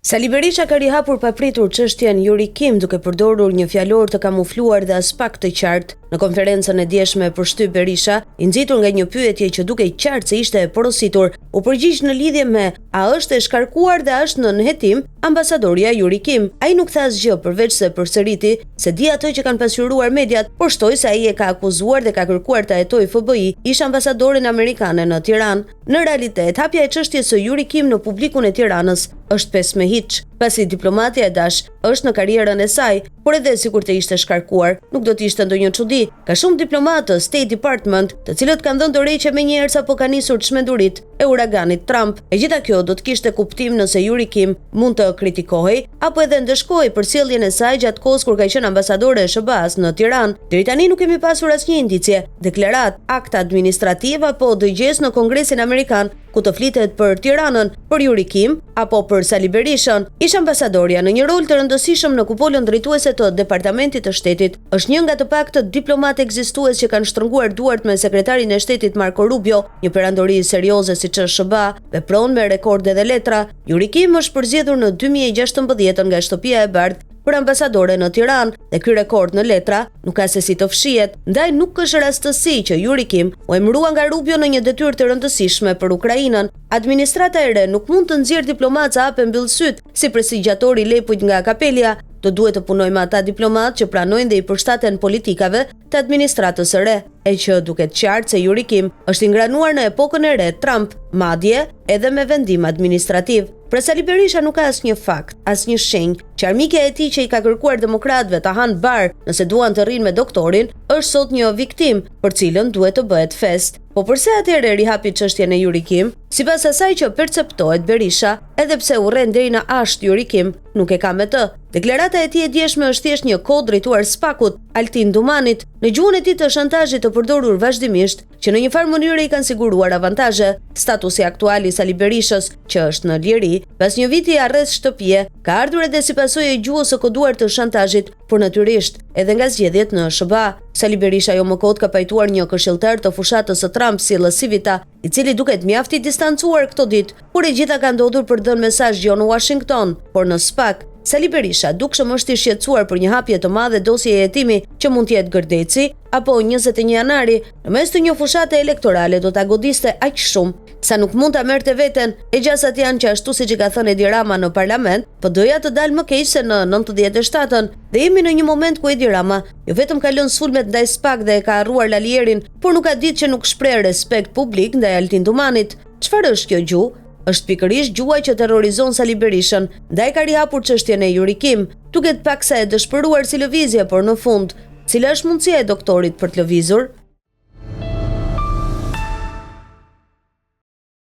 Sali Berisha ka rihapur papritur çështjen Yuri Kim duke përdorur një fjalor të kamufluar dhe as pak të qartë. Në konferencën e djeshme për shtyp Berisha, i nxitur nga një pyetje që dukej qartë se ishte e porositur, u përgjigj në lidhje me a është e shkarkuar dhe a është në nënhetim ambasadorja Yuri Kim. Ai nuk tha asgjë përveç se përsëriti se di atë që kanë pasqyruar mediat, por shtoi se ai e ka akuzuar dhe ka kërkuar ta hetojë FBI ish ambasadoren amerikane në Tiranë. Në realitet, hapja e çështjes së Yuri Kim në publikun e Tiranës është pesë me hiç, pasi diplomatja e dash është në karrierën e saj, por edhe sikur të ishte shkarkuar, nuk do të ishte ndonjë çudi. Ka shumë diplomatë State Department, të cilët kanë dhënë dorëheqje menjëherë sapo ka nisur çmendurit e uraganit Trump. E gjitha kjo do të kishte kuptim nëse Yuri Kim mund të kritikohej apo edhe ndeshkohej për sjelljen e saj gjatë kohës kur ka qenë ambasadore e SBA-s në Tiranë. Deri tani nuk kemi pasur asnjë indicie, deklarat, akt administrativ apo dëgjes në Kongresin Amerikan ku të flitet për Tiranën, për Yuri Kim apo për Sali Berishën. Ish ambasadorja në një rol të rëndësishëm në kupolën drejtuese të Departamentit të Shtetit është një nga të paktët diplomatë ekzistues që kanë shtrënguar duart me sekretarin e Shtetit Marco Rubio, një perandori serioze siç është SBA, vepron me rekorde dhe letra. Yuri Kim është përzgjedhur në 2016 nga shtëpia e bardhë për ambasadore në Tiranë dhe ky rekord në letra nuk ka se si të fshihet. Ndaj nuk është rastësi që Yuri Kim u emërua nga Rubio në një detyrë të rëndësishme për Ukrainën. Administrata e re nuk mund të nxjerrë diplomatë hapë mbyll syt si presigjatori Lepujt nga Kapelia. Do duhet të punojmë me ata diplomatë që pranojnë dhe i përshtaten politikave të administratës së re, e që duket qartë se Yuri Kim është ingranuar në epokën e re Trump, madje edhe me vendim administrativ. Pra Sali Berisha nuk ka asnjë fakt, asnjë shenjë që armikja e tij që i ka kërkuar demokratëve ta hanë bar nëse duan të rrinë me doktorin, është sot një viktim për cilën duhet të bëhet fest. Po përse atëherë rihapi çështjen e Yuri Kim? Sipas asaj që perceptohet Berisha, edhe pse urren deri në asht Yuri Kim, nuk e ka me të. Deklarata e tij e djeshme është thjesht një kod drejtuar Spakut, Altin Dumanit, në gjuhën e tij të shantazhit të përdorur vazhdimisht, që në një farë mënyrë i kanë siguruar avantazhe. Statusi aktual i Sali Berishës, që është në liri, pas një viti arrest shtëpie, ka ardhur edhe si pasojë e gjuhës së koduar të shantazhit, por natyrisht edhe nga zgjedhjet në SBA. Sali Berisha jo më kot ka pajtuar një këshilltar të fushatës së Trump si Civita, i cili duket mjaft i distancuar këto ditë, por e gjitha ka ndodhur për dhënë mesazh jo në Washington, por në SPAC. Sali Berisha dukshëm është i shqetësuar për një hapje të madhe dosje e hetimi që mund të jetë Gërdeci apo 21 janari, në mes të një fushate elektorale do ta godiste aq shumë sa nuk mund ta merrte veten. E gjasat janë që ashtu siç i ka thënë Edi Rama në parlament, PD-ja të dalë më keq se në 97-ën, dhe jemi në një moment ku Edi Rama jo vetëm ka lënë sulmet ndaj SPAC dhe e ka harruar Lalierin, por nuk ka ditë që nuk shpreh respekt publik ndaj Altin Dumanit. Çfarë është kjo gjuhë? Është pikërisht gjuha që terrorizon Sali Berishën, ndaj ka rihapur çështjen e Yuri Kim. Duket paksa e dëshpëruar si lëvizje, por në fund, cila është mundësia e doktorit për të lëvizur?